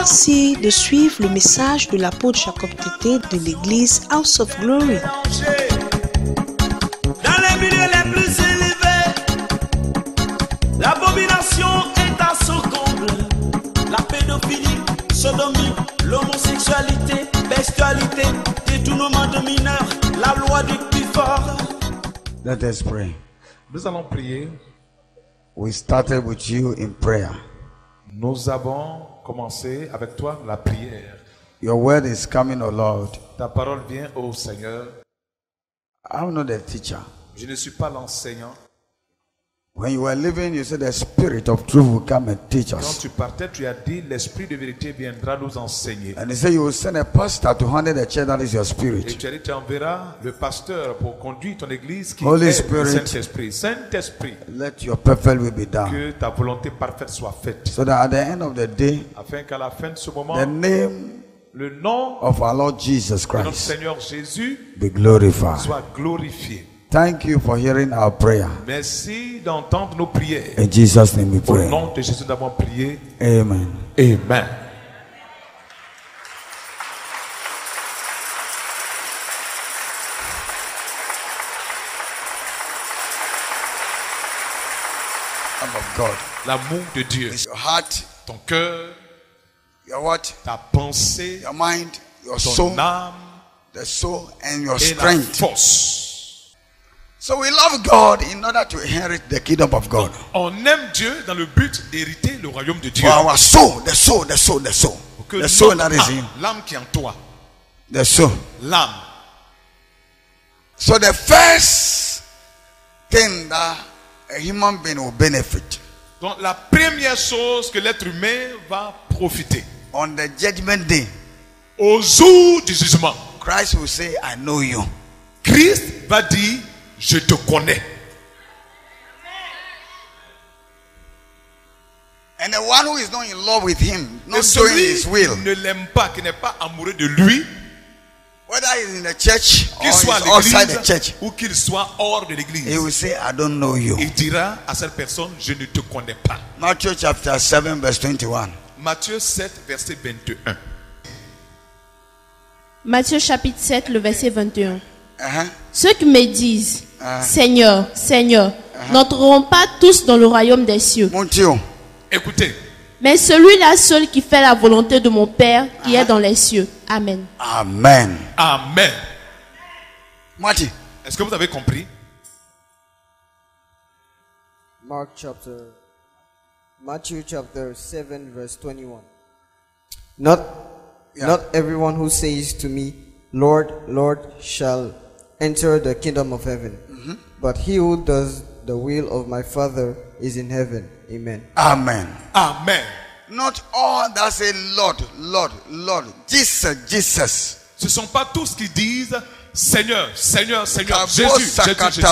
Merci de suivre le message de l'apôtre Jacob Tété de l'église House of Glory. Dans les milieux les plus élevés, l'abomination est à son comble. La pédophilie, sodomie, l'homosexualité, bestialité, détournement de mineurs, la loi du plus fort. Let us pray. Nous allons prier. We started with you in prayer. Nous avons commencé avec toi la prière. Your word is coming, O Lord. Ta parole vient, ô Seigneur. I'm not a teacher. Je ne suis pas l'enseignant. When you were living, you said the spirit of truth will come and teach Quand us. tu partais, tu as dit l'esprit de vérité viendra nous enseigner. And he said you will send a pastor to handle the church, that is your Et spirit. tu as dit, tu enverras le pasteur pour conduire ton église qui Holy est Spirit. le Saint-Esprit. Saint-Esprit, Let your perfect will be done. que ta volonté parfaite soit faite. So that at the end of the day, Afin qu'à la fin de ce moment, the name le nom of our Lord Jesus de notre Christ Seigneur Jésus be glorified. soit glorifié. Thank you for hearing our prayer. Merci d'entendre nos prières. In Jesus' name we Au pray. nom de Jésus, nous avons prié. Amen. Amen. Love of God. L'amour de Dieu, It's your heart, ton cœur, your what? ta pensée, Your mind, your ton soul, âme the soul, and your et la strength. force. So we love God in order to inherit the kingdom of God. On aime Dieu dans le but d'hériter le royaume de Dieu. For our soul, the soul, the soul, the soul. Pour que The soul notre that is in. âme, l'âme qui est en toi, The soul. l'âme. So the first thing that a human being will benefit Donc la première chose que l'être humain va profiter, on the judgment day, au jour du jugement, Christ will say, I know you. Christ va dire, je te connais. And the one who is not in love with him, Et not doing celui his will, qui ne l'aime pas, qui n'est pas amoureux de lui, whether he's in the church or qu'il soit he's à outside the l'église church, ou qu'il soit hors de he l'église, will say, I don't know you. il dira à cette personne, je ne te connais pas. Matthew chapter 7, verse 21. Matthieu 7, verset 21. Matthieu chapitre 7, le verset 21. Uh-huh. Ceux qui me disent, Seigneur, Seigneur, n'entreront pas tous dans le royaume des cieux, Montio. Écoutez, mais celui-là seul qui fait la volonté de mon Père qui est dans les cieux. Amen. Amen. Amen. Marty. Est-ce que vous avez compris? Matthew chapter 7 verse 21. Not everyone who says to me, Lord, Lord, shall enter the kingdom of heaven, but he who does the will of my Father is in heaven. Amen. Amen. Amen. Not all that say Lord, Lord, Lord, Jesus, Jesus. Ce ne sont pas tous qui disent Seigneur, Seigneur, Seigneur, Jésus, Jésus,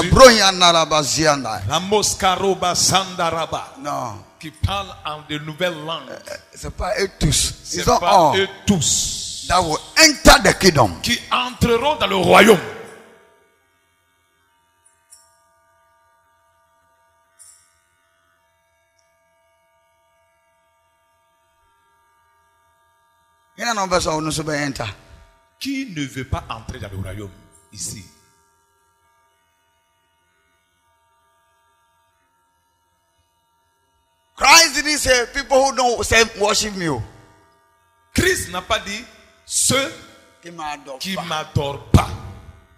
Jésus. La Moscaroba Sandaraba, Non, qui parle en de nouvelles langues. c'est pas eux tous. C'est It's not pas all eux tous that will enter the kingdom. qui entreront dans le royaume. You know, verse of no enter. Qui ne veut pas entrer dans le royaume ici? Christ didn't say people who don't say worship me. Christ n'a pas dit ceux Qui m'adorent qui pas. m'adorent pas.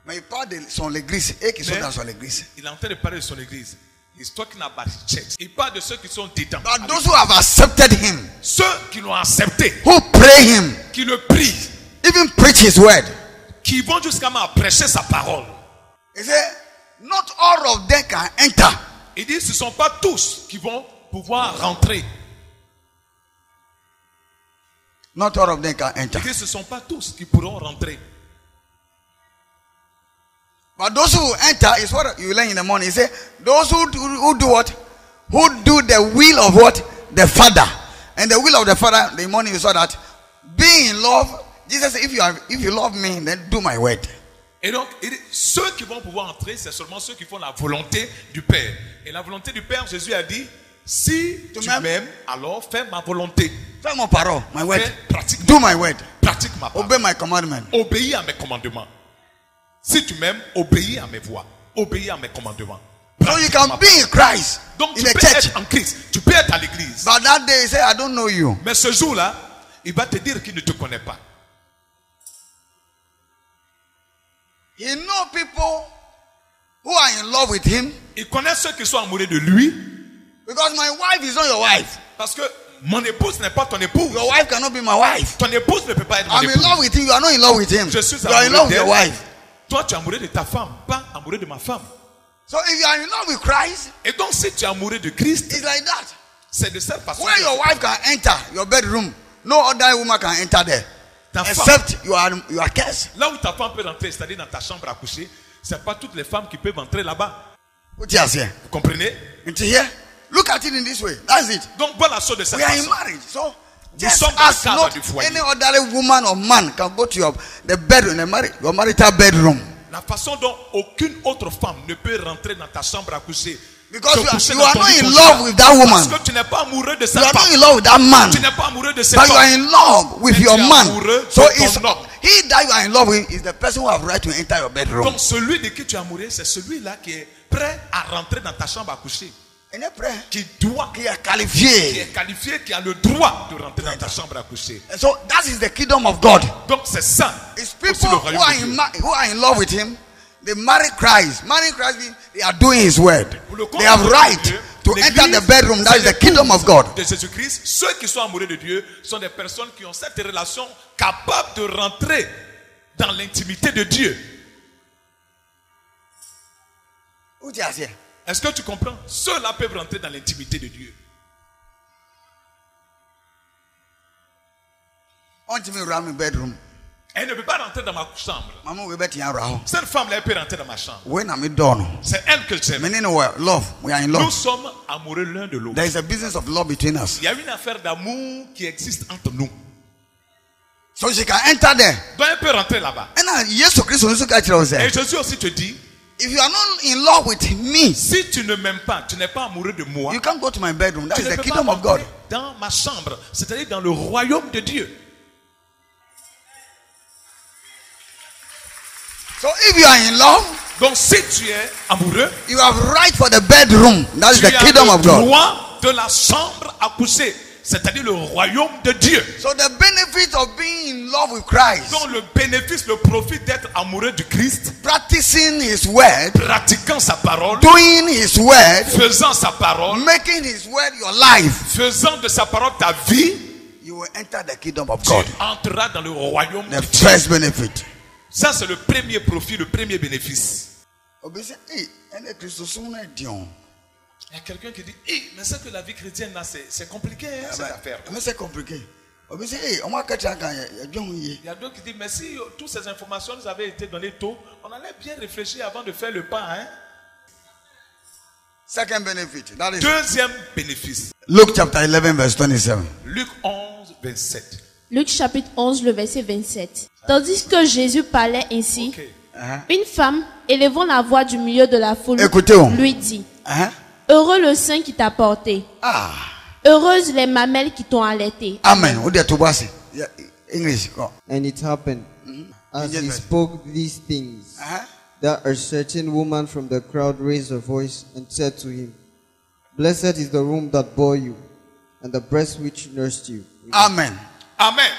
Mais il parle de son église et qui sont Mais dans son église. il est en train de parler de son église. He's talking about his church. Il parle de ceux qui sont dedans. But those who have accepted him, Ceux qui l'ont accepté, who pray him, qui le prient, even preach his word. qui vont jusqu'à prêcher sa parole. He said, not all of them can enter. Il dit ce ne sont pas tous qui vont pouvoir rentrer. Not all of them can enter. Il dit ce ne sont pas tous qui pourront rentrer. But those who enter is what you learn in the morning. He said, those who do what? Who do the will of what? The Father. And the will of the Father, the morning you saw that. Being in love, Jesus said, if you love me, then do my word. Et donc, il dit, ceux qui vont pouvoir entrer, c'est seulement ceux qui font la volonté du Père. Et la volonté du Père, Jésus a dit, si tu m'aimes, alors fais ma volonté. Fais mon parole, my word. Pratique. Do my word. Pratique ma parole. Obey my commandment. Obéis à mes commandements. Si tu m'aimes, obéis à mes voix. Obéis à mes commandements. So you can be in Christ. Donc in tu the peux church. être en Christ. Tu peux être à l'église. But that day he said, I don't know you. Mais ce jour-là, il va te dire qu'il ne te connaît pas. He know people who are in love with him. Il connaît ceux qui sont amoureux de lui. Because my wife is not your wife. Parce que mon épouse n'est pas ton épouse. Your wife cannot be my wife. Ton épouse ne peut pas être mon I'm épouse. in love with him. You are not in love with him. Je suis You are in love amoureux with your d'elle. wife. Toi, tu es amoureux de ta femme, pas amoureux de ma femme. So if you are in love with Christ, Et donc, si tu es amoureux de Christ, it's like that. c'est de cette façon. Where your wife can enter your bedroom, no other woman can enter there. Ta femme, Except you are cursed. là où ta femme peut rentrer, c'est-à-dire dans ta chambre à coucher, c'est pas toutes les femmes qui peuvent entrer là-bas. What you say? Vous comprenez? Into here. Look at it in this way. That's it. Donc, voilà la chose de cette We are in façon. marriage. So Nous just sommes dans le as cadre not du foyer. any other woman or man can go to the bedroom, your marital bedroom. La façon dont aucune autre femme ne peut rentrer dans ta chambre à coucher. Because se you coucher are dans ton not lit in conjugal. love with that woman. Parce que tu n'es pas amoureux de You cette are not femme. in love with that man. Tu n'es pas amoureux de cette But you are femme. in love with Mais your tu es man. amoureux So de it's ton homme. he that you are in love with is the person who have right to enter your bedroom. Donc celui de qui tu es amoureux, c'est celui-là qui est prêt à rentrer dans ta chambre à coucher. And then pray. Qui doit, He est qui qualifié. est qualifié, qui a le droit de rentrer dans ta chambre à coucher. And so that is the kingdom of God. Donc c'est ça. It's aussi people le who royaume are, de Dieu. who are in love with him. They marry Christ. Marrying Christ means they are doing his word. Pour le compte They have de right Dieu, to l'Église, enter the bedroom. That c'est is the l'épouse kingdom of God. de Jésus-Christ. Ceux qui sont amoureux de Dieu sont des personnes qui ont cette relation capable de rentrer dans l'intimité de Dieu. Who just here? Est-ce que tu comprends? Ceux-là peuvent rentrer dans l'intimité de Dieu. On me around my bedroom. Elle ne peut pas rentrer dans ma chambre. Maman, we bet you around. Cette femme-là, elle peut rentrer dans ma chambre. When I'm done. C'est elle que j'aime. Meaning what? Love. We are in Nous love. sommes amoureux l'un de l'autre. There is a business of love between us. Il y a une affaire d'amour qui existe entre nous. So she can enter there. Donc elle peut rentrer là-bas. And yes, Christ also catch us Et there. Jésus aussi te dit, If you are not in love with me, si tu ne m'aimes pas, tu n'es pas amoureux de moi, you can't go to my bedroom. That tu is ne the peux kingdom pas of God. rentrer dans ma chambre, c'est-à-dire dans le royaume de Dieu. So if you are in love, Donc si tu es amoureux, you have right for the bedroom. That is tu the as kingdom le of God. droit de la chambre à coucher, c'est-à-dire le royaume de Dieu. So the benefit of being in love with Christ, Donc le bénéfice, le profit d'être amoureux du Christ, practicing his word, pratiquant sa parole, doing his word, faisant sa parole, making his word your life, faisant de sa parole ta vie, you will enter the kingdom of tu God. entreras dans le royaume The de Dieu. first benefit. Ça, c'est le premier profit, le premier bénéfice. Il Il y a quelqu'un qui dit, hey, mais c'est que la vie chrétienne, là, c'est compliqué, hein, cette affaire. Mais c'est compliqué. Il Il y a d'autres qui disent, mais si toutes ces informations nous avaient été données tôt, on allait bien réfléchir avant de faire le pas. Hein? Second benefit. That is Deuxième bénéfice. Luke chapter 11 verse 27. Luc 11, 27. Luc chapitre 11, le verset 27. Tandis que Jésus parlait ainsi, Ok. une femme, élevant la voix du milieu de la foule, Écoutez-on. lui dit, Uh-huh. heureux le sein qui t'a porté, Ah. heureuses les mamelles qui t'ont allaité. Amen. What did you say? Yeah, English. Go. And it happened, as he spoke these things, Uh-huh. that a certain woman from the crowd raised her voice and said to him, Blessed is the womb that bore you, and the breast which nursed you. Amen. Amen.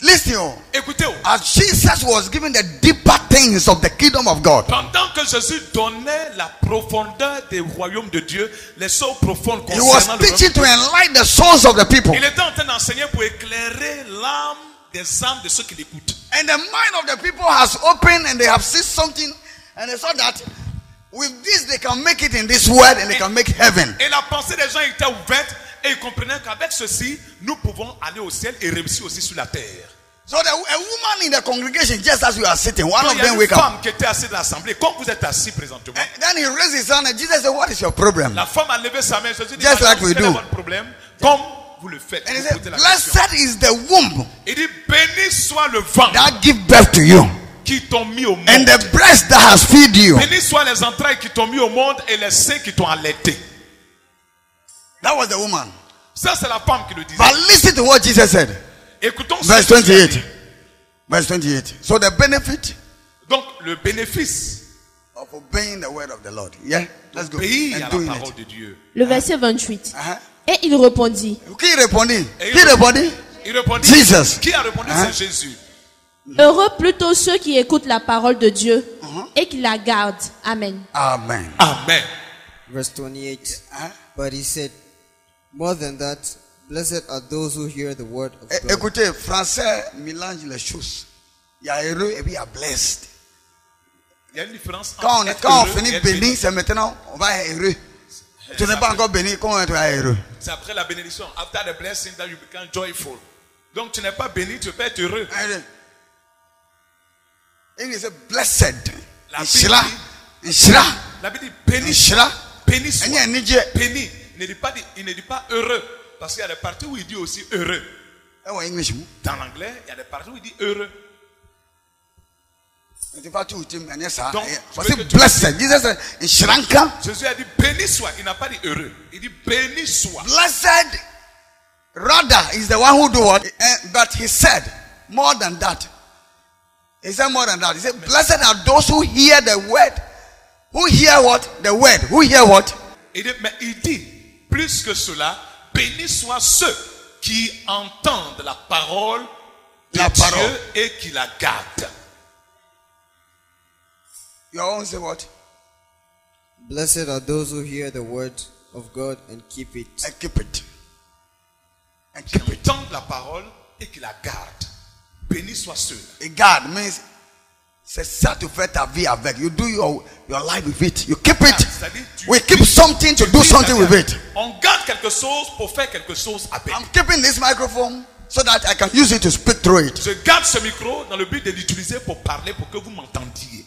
Listen, oh. Écoutez, As Jesus was giving the deeper things of the kingdom of God, pendant que Jésus donnait la profondeur des royaumes de Dieu, les choses profondes he was concernant le teaching to royaume, enlighten the souls of the people. il était en train d'enseigner pour éclairer l'âme des âmes de ceux qui l'écoutent. And the mind of the people has opened and they have seen something and they saw that with this they can make it in this world and they can make heaven. Et la pensée des gens était ouverte et ils comprenaient qu'avec ceci, nous pouvons aller au ciel et réussir aussi sur la terre. So a woman in the congregation, just as we are sitting, one Donc, of il y a them une wake up. femme qui était assise dans l'assemblée, comme vous êtes assis présentement. And then he raised his hand and Jesus said, what is your problem? La femme a levé sa main, Jésus dit, Just like we quel est do. votre problème? Comme vous le faites. And he Vous said, posez la question. blessed is the womb Il dit, béni soit le ventre that give birth to you qui t'ont mis au monde. and the breast that has fed you. Béni soit les entrailles qui t'ont mis au monde et les seins qui t'ont allaité. That was the woman. Ça, c'est la femme qui le disait. But listen to what Jesus said. Écoutons Verse 28. Verse 28. So the benefit. Donc, le bénéfice of obeying the word of the Lord. Yeah, let's go. Obéir à la parole de Dieu. Le verset 28. Uh-huh. Et il répondit. Qui répondit? Qui répondit? Il répondit. Jesus. Qui a répondu? Uh-huh. C'est Jésus. Heureux plutôt ceux qui écoutent la parole de Dieu et qui la gardent. Amen. Amen. Amen. Verse 28. But he said, more than that, blessed are those who hear the word of God. Écoutez, français mélange les choses. Il y a heureux et puis il y a blessed. Il y a une différence Quand entre on finit béni, c'est maintenant on va être heureux. Tu n'es pas encore béni, comment tu vas être heureux? C'est après la bénédiction. After the blessing that you become joyful. Donc tu n'es pas béni, tu peux être heureux. Il dit blessed. La Bible dit béni soit. Béni soit. Béni. Il ne dit pas heureux. Parce qu'il y a des parties où il dit aussi heureux. Dans l'anglais, il y a des parties où il dit heureux. Donc, blessed. Jésus a dit béni soit. Il n'a pas dit heureux. Il dit béni soit. Blessed rather is the one who do what? But he said more than that. He said more than that. He said, blessed are those who hear the word. Who hear what? The word. Who hear what? Mais il dit, plus que cela, bénis soient ceux qui entendent la parole de Dieu et qui la gardent. You all say what? Blessed are those who hear the word of God and keep it. And keep it. And Qui keep it. entendent la parole et qui la gardent. Bénis soient ceux. A guard means c'est ça tu fais ta vie avec. You do your life with it. You keep it. We keep something to do something with it. On garde quelque chose pour faire quelque chose avec. I'm keeping this microphone so that I can use it to speak through it. Je garde ce micro dans le but de l'utiliser pour parler, pour que vous m'entendiez.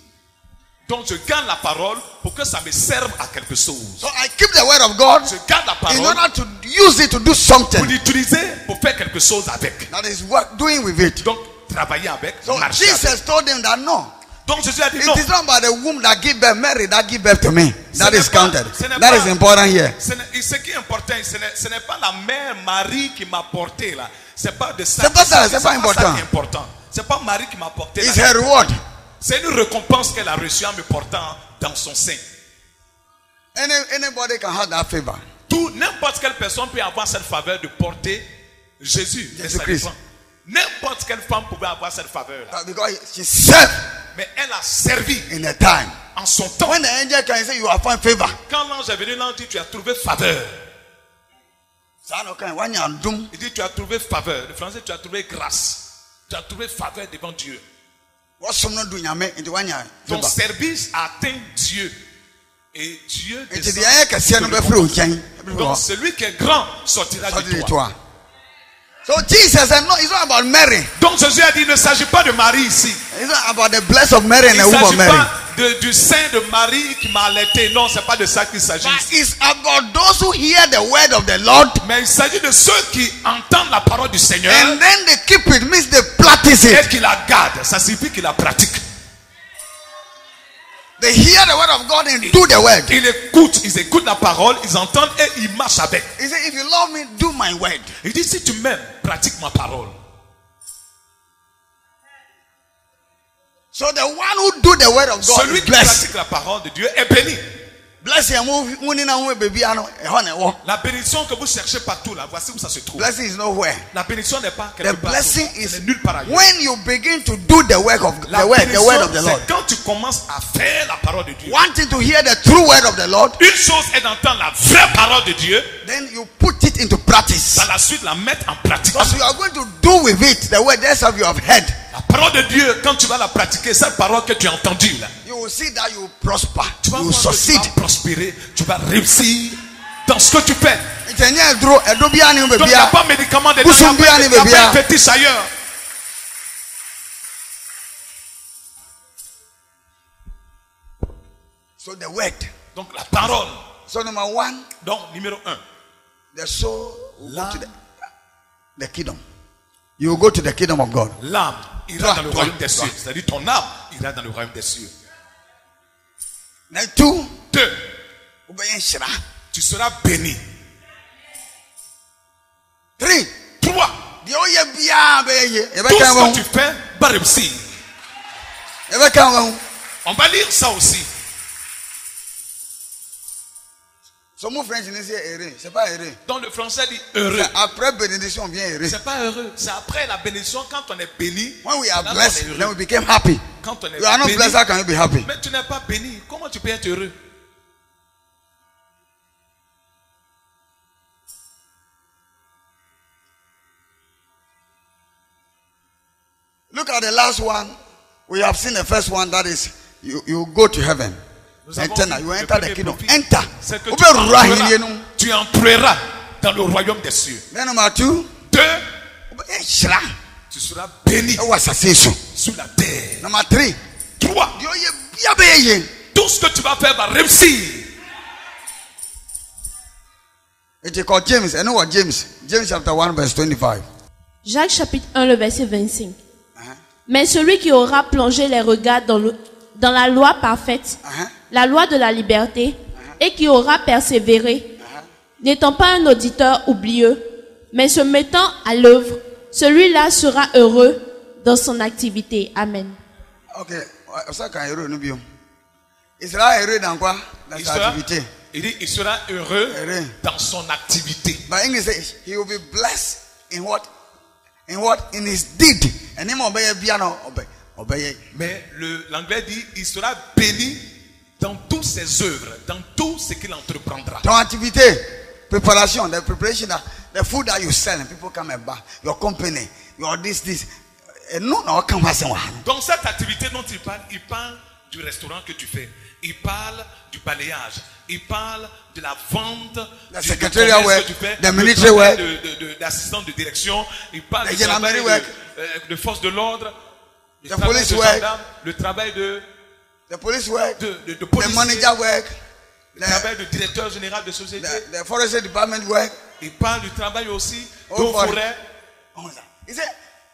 Donc je garde la parole pour que ça me serve à quelque chose. So I keep the word of God Je garde la parole in order to use it to do something. pour l'utiliser pour faire quelque chose avec. That is what doing with it. Donc travailler avec, So marcher Jesus avec. told him that no. Donc Jésus a dit It non. is not about the womb that give birth, Mary that give birth to me. That is counted. Ce n'est That pas- is important here. Ce qui est important, ce n'est pas la mère Marie qui m'a porté là. C'est pas de ça. C'est pas ça, c'est pas ça important. qui est important. C'est pas Marie qui m'a porté It's là. her reward. C'est une récompense qu'elle a reçue en me portant dans son sein. Anybody can have that favor. N'importe quelle personne peut avoir cette faveur de porter Jésus. Mais ça Christ. dépend. N'importe quelle femme pouvait avoir cette faveur là. Because she served Mais elle a servi in a time. en son temps. When the angel can say you have found favor. Quand l'ange est venu, l'ange dit tu as trouvé faveur. Il Il dit tu as trouvé faveur. Le français, tu as trouvé grâce. Tu as trouvé faveur devant Dieu. Ton service atteint Dieu. Et Dieu descend. Donc celui qui est grand sortira de toi. So Jesus said, no, it's not about Mary. Donc Jésus a dit, il ne s'agit pas de Marie ici. It's not about the bless of Mary and Il the ne womb of s'agit Mary. pas du sein de Marie qui m'a allaité. Non, c'est pas de ça qu'il s'agit. But it's about those who hear the word of the Lord. Mais il s'agit de ceux qui entendent la parole du Seigneur And then they keep it, means they practice et it. qui la gardent. Ça signifie qu'ils la pratiquent. They hear the word of God and do the word. Ils écoutent la parole, ils entendent et ils marchent avec. He said, if you love me, do my word. Il dit, si tu m'aimes, pratique ma parole. So the one who do the word of God Celui is qui blessed. pratique la parole de Dieu est béni. Blessing, La bénédiction que vous cherchez partout là, voici où ça se trouve. blessing is nowhere. La bénédiction n'est pas The quelque part. blessing Ce is n'est nulle part ailleurs. when you begin to do the work of La the word of the bénédiction, Lord. c'est quand tu commences à faire la parole de Dieu. Wanting to hear the true word of the Lord, Une chose est d'entendre la vraie parole de Dieu, then you put it into practice. dans la suite la mettre en pratique. Because you are going to do with it the word that's how you have heard. La parole de Dieu, quand tu vas la pratiquer, cette parole que tu as entendue là, You will see that you prosper. tu vas You will voir que tu succeed. vas prospérer, tu vas réussir dans ce que tu fais. It's a new draw. A dobia ni Donc il n'y a bebia. pas de médicament dedans, Où sont bien il les n'y a bébés? pas de fétiche ailleurs. So the word. Donc la parole. So number one, Donc numéro 1. the soul will go L'âme. to the kingdom. You will go to the kingdom of God. L'âme ira dans le Toi, royaume des toi. cieux. C'est-à-dire ton âme ira dans le royaume des cieux. Now two, 2. ubeyen shira. Tu seras béni. 3. Tout ce que tu fais va réussir. On va lire ça aussi. C'est pas heureux. Dans le français dit heureux. Après bénédiction, on vient heureux. C'est pas heureux. C'est après la bénédiction, quand on est béni. When we are blessed, then we became happy. Quand on est you are not béni, blessed, how can you be happy? Mais tu n'es pas béni. Comment tu peux être heureux? Look at the last one. We have seen the first one, that is, you go to heaven. Enter, you enter the kingdom. Enter. Tu entreras dans le royaume des cieux. Then number 2. 2. Tu seras béni sur la terre. Number 3. 3. Tout ce que tu vas faire va réussir. It is called James. I know what James chapter 1 verse 25. Jacques chapitre 1 le verset 25. Mais celui qui aura plongé les regards dans la loi parfaite, la loi de la liberté, et qui aura persévéré, n'étant pas un auditeur oublieux, mais se mettant à l'œuvre, celui-là sera heureux dans son activité. Amen. Ok, ça quand heureux nous bien. Il sera heureux dans quoi? Dans sa activité. Il dit il sera heureux dans son activité. But English says he will be blessed in what? In his deed. Mais l'anglais dit il sera béni dans toutes ses œuvres, dans tout ce qu'il entreprendra. Ton activité, préparation, the preparation, the food that you sell, and people come and buy, your company, your this. Dans cette activité dont il parle du restaurant que tu fais. Il parle du balayage. Il parle de la vente, du secretariat work, the military work, d'assistant de direction. Il parle du travail de force de l'ordre, le travail de gendarme, le travail de police work, de the manager work, le travail de directeur général de société. The forestry department work. Il parle du travail aussi de forêt. Il dit,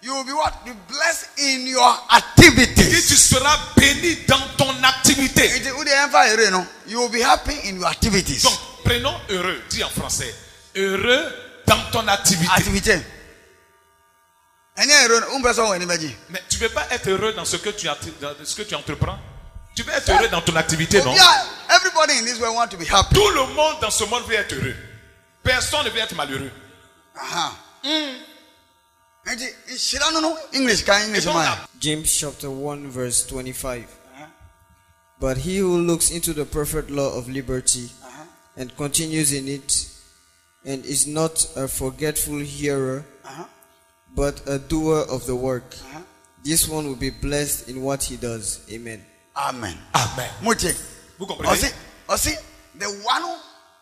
you will be what? Be blessed in your activities. Tu seras béni dans ton activité. You will be happy in your activities. Donc, prenons heureux, dis en français. Heureux dans ton activité. Mais tu ne peux pas être heureux dans ce que tu entreprends. Tu veux être heureux dans ton activité, non? Everybody in this world want to be happy. Tout le monde dans ce monde veut être heureux. Personne ne veut être malheureux. English. James chapter 1 verse 25. But he who looks into the perfect law of liberty and continues in it, and is not a forgetful hearer, but a doer of the work, this one will be blessed in what he does. Amen. Amen. Amen. Vous comprenez? Aussi, the one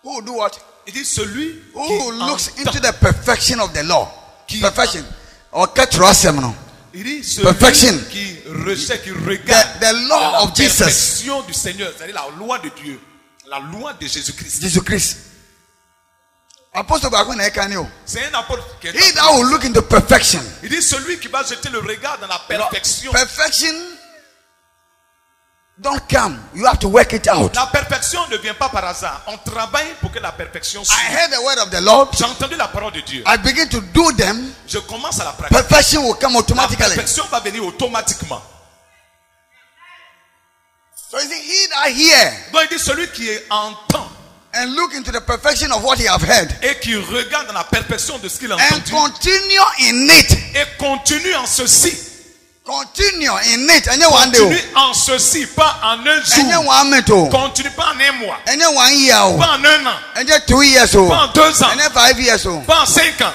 who do what? It is celui who looks into the perfection of the law. Perfection. Il dit celui qui regarde the law of Jesus. La perfection du Seigneur, c'est-à-dire la loi de Dieu, la loi de Jésus-Christ. Jésus-Christ. Apostle c'est un apôtre qui he that will look into perfection. Il dit celui qui va jeter le regard dans la perfection. Perfection don't come. You have to work it out. La perfection ne vient pas par hasard. On travaille pour que la perfection soit. I heard the word of the Lord. J'ai entendu la parole de Dieu. I begin to do them. Je commence à la pratiquer. Perfection will come automatically. La perfection va venir automatiquement. So you see, he that hear. Donc il dit celui qui entend. And look into the perfection of what he have heard. Et qui regarde dans la perfection de ce qu'il a entendu. And continue in it. Et continue en ceci. Continue in it. Continue en ceci, pas en un jour. Continue pas en un mois. Pas en un an. Pas en 2 ans. Pas en 5 ans.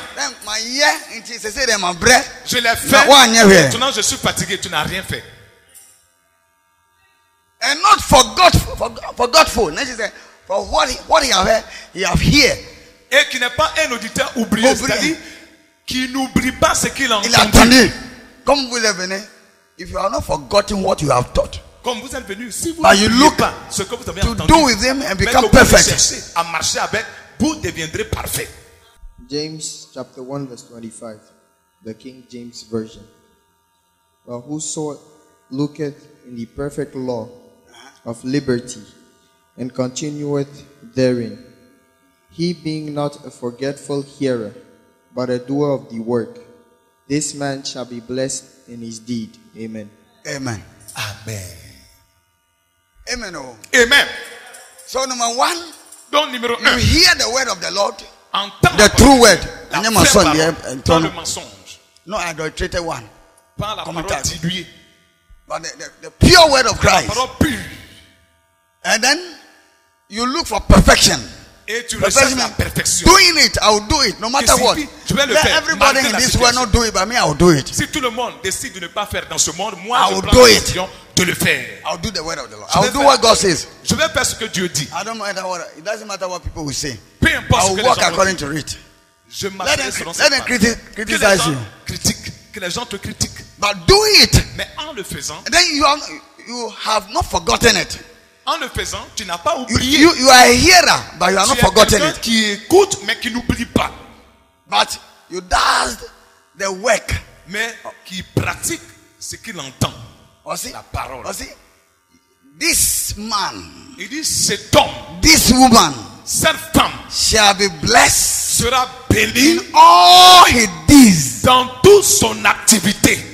Je l'ai fait. Maintenant je suis fatigué. Tu n'as rien fait. And not forgetful. For what he have heard, he have heard. Et qui n'est pas un auditeur oublié. C'est-à-dire qui n'oublie pas ce qu'il a entendu. Comme vous êtes venu, if you are not forgotten what you have taught, comme vous êtes venu, si vous n'oubliez pas ce que vous avez entendu, do with him and become perfect. À marcher avec, vous deviendrez parfait. James chapter 1 verse 25, the King James version. But whoso looketh in the perfect law of liberty and continueth therein, he being not a forgetful hearer, but a doer of the work, this man shall be blessed in his deed. Amen. Amen. Amen. Amen. Oh. Amen. So number one, donc numéro you 1, hear the word of the Lord, entends the true word. la And vraie you parole, pas le mensonge, no adulterated one, pas la parole Commentaire. diluée, but the pure word of la Christ. parole pure. And then you look for perfection. Et tu Perfection recherches la means perfection. doing it, I will do it, no matter Que what. signifie, je vais le Let faire, everybody malgré in la this situation. world not do it, but me, I will do it. Si tout le monde décide de ne pas faire dans ce monde, moi I je will prends do la it. décision de le faire. I'll do the word of the Lord. Je I'll vais do faire- what God says. Je vais faire ce que Dieu dit. I don't matter what, it doesn't matter what people will say. Peu importe ce I que will les walk gens vont according dire. to it. Je Let marcherai them, selon let cette them parole. Que les criticize gens you. critiquent, que les gens te critiquent. But do it. Mais en le faisant, And then you have not forgotten it. en le faisant, tu n'as pas You, oublié. you are a hearer, but you have Tu not es forgotten quelqu'un it. qui écoute mais qui n'oublie pas. But you does the work. Mais qui pratique ce qu'il entend. Or see, La parole. or see, this man, Il dit cet homme, this woman cette femme shall be blessed sera béni in all he does. dans toute son activité.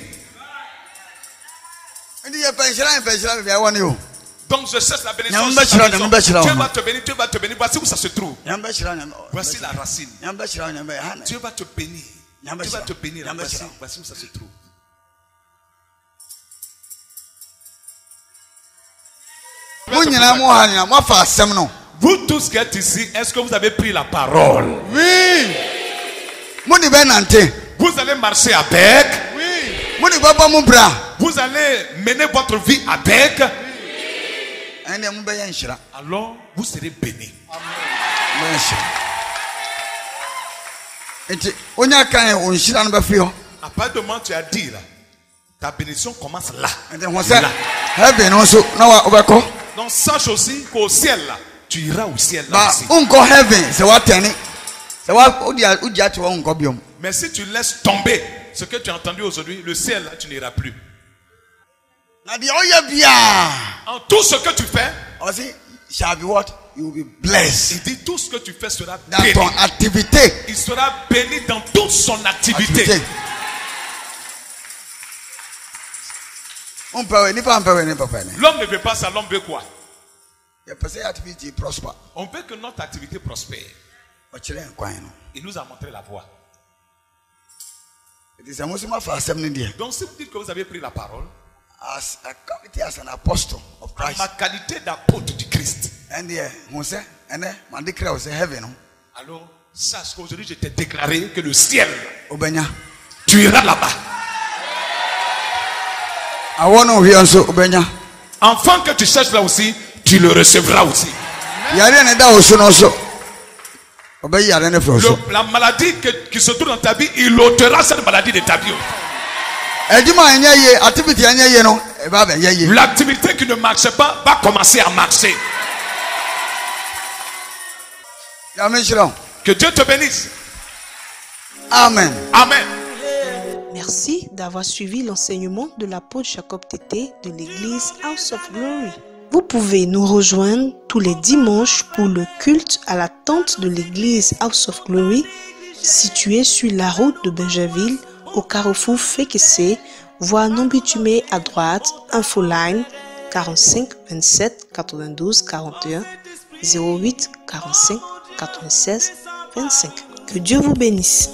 And you pension, if I want you. Donc je cherche la bénédiction. Nyamba je cherche la chira, bénédiction. nyamba chira, Dieu nyamba. va te bénir, Dieu va te bénir. Voici où ça se trouve. Nyamba shira, Voici la racine. nyamba shira, nyamba hana. Dieu va te bénir. Nyamba Dieu va chira, te bénir. nyamba Voici, chira. voici où ça se trouve. Mo nyina mo ha nyina mo fa asem no. Vous tous qui êtes ici, est-ce que vous avez pris la parole? Oui. Mo ni ben nante. Vous allez marcher avec. Mo ni baba mo bra. Vous allez mener votre vie avec. Ene mo be yan shira. Alors, vous serez bénis. Mo yan shira. Enti onya kan o nshira no be fi ho. À partir du moment où tu as dit là, ta bénédiction commence là. Enti ho se Là. heaven no so na wa obeko. Donc sache aussi qu'au ciel là, tu iras au ciel là Ba aussi. unko heaven se wa tani. Se wa odi ati wa unko biom. Mais si tu laisses tomber ce que tu as entendu aujourd'hui, le ciel là, tu n'iras plus. Na di oya bia. En tout ce que tu fais, O see shall be what? You will be blessed. il dit tout ce que tu fais sera Dans béni. ton activité. Il sera béni dans toute son activité. On peut ni pas ni papa ni. L'homme ne veut pas ça, l'homme veut quoi? Ya pese activity prosper. On veut que notre activité prospère. O chire nkwan no. Il nous a montré la voie. It is a Muslim for assembly. Donc si vous dites que vous avez pris la parole, As a committee, as an apostle of en Christ, ma qualité d'apôtre du Christ, and yeah, who say, and then man declare was heaven. alors sache qu'aujourd'hui je t'ai déclaré que le ciel, Obenya. tu iras là-bas. I want to hear also Obenya. Enfant que tu cherches là aussi, tu le recevras aussi. Yare ne da oso no so. Obeyi yare ne fro so. La maladie qui se trouve dans ta vie, il ôtera cette maladie de ta vie. Ejuma anya ye, activity anya ye no, e ba be ye. L'activité qui ne marche pas va commencer à marcher. Amen shiro. Que Dieu te bénisse. Amen. Amen. Merci d'avoir suivi l'enseignement de l'apôtre Jacob Tété de l'église House of Glory. Vous pouvez nous rejoindre tous les dimanches pour le culte à la tente de l'église House of Glory, située sur la route de Benjerville, au carrefour Fékessé, voie non-bitumée à droite, infoline 45 27 92 41 08 45 96 25. Que Dieu vous bénisse.